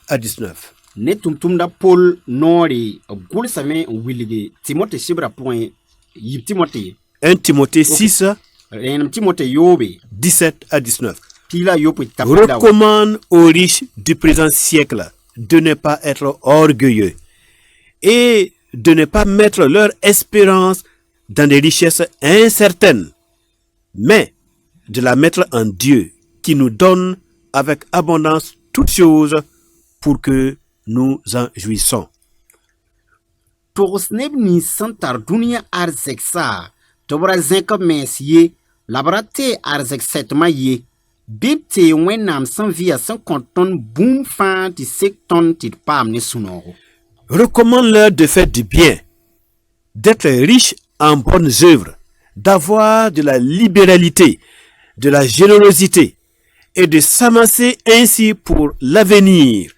à 19. Ne tʋm-tʋmda Pol noore b gʋlsame n wilgi Timote sɩbrã pʋgẽ yib Timote 1 Timothée 6, rẽenem Timote yoobe 17 à 19. pila yopo tɩ t'a pʋda wa. Recommande aux riches du présent siècle de ne pas être orgueilleux et de ne pas mettre leur espérance dans des richesses incertaines, mais de la mettre en Dieu qui nous donne avec abondance toutes choses pour que nous en jouissons. Togs neb nins sẽn tar dũniyã arzɛk sa tɩ b ra zẽk b mens ye la b ra tee arzɛk sɛtmã ye bɩ b tee wẽnnaam sẽn vɩa sẽn kõ tõnd bũmb fãa tɩ sek tõnd tɩ d paam ne sũ-noogo. Recommande-leur de faire du bien, d'être riches en bonnes œuvres, d'avoir de la libéralité, de la générosité et de s'amasser ainsi pour l'avenir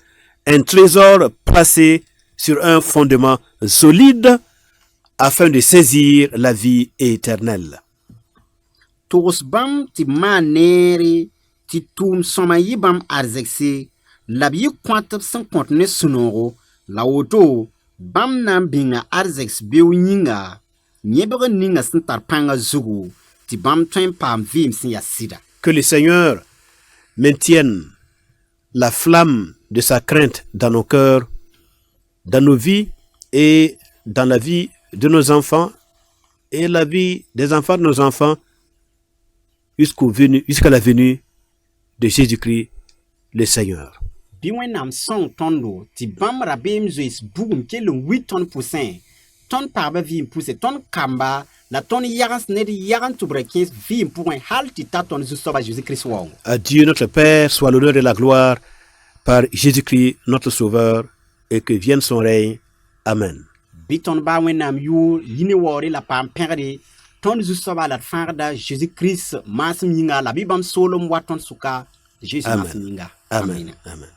un trésor placé sur un fondement solide afin de saisir la vie éternelle. Togs bãmb tɩ b maan neere tɩ tʋʋm-sõma yɩ bãmb arzɛkse la b yɩ kõat b sẽn kõt ne sũ-noogo la woto bãmb na n bĩnga arzɛks beoog yĩnga yẽbg ninga sẽn tar pãngã zugu tɩ bãmb tõe n paam vɩɩm sẽn yaa sɩda. Que le Seigneur maintienne la flamme de sa crainte dans nos cœurs, dans nos vies et dans la vie de nos enfants et la vie des enfants de nos enfants jusqu'à la venue de Jésus-Christ le Seigneur. Bɩ wẽnnaam sõng tõndo tɩ bãmb rabeem zoees bugum kell n wi tõnd pʋsẽ tõnd pagbã vɩɩm pʋse tõnd kamba la tõnd yagens ned yagn tɩ b ra kẽes vɩɩm pʋgẽ hal tɩ ta tõnd zu-soabã Jésus-Christ waoongo. À Dieu notre Père soit l'honneur et la gloire par Jésus-Christ notre Sauveur, et que vienne son règne. Amen. Bɩ tõnd baa wẽnnaam yʋʋr yĩne waoore la paam pẽgre tõnd zu-soabã la d fãagda Jésus-Christ maasem yĩnga la bɩ bãmb soolem wa tõnd sʋka Jésus maasem yĩnga. Amen. Amen.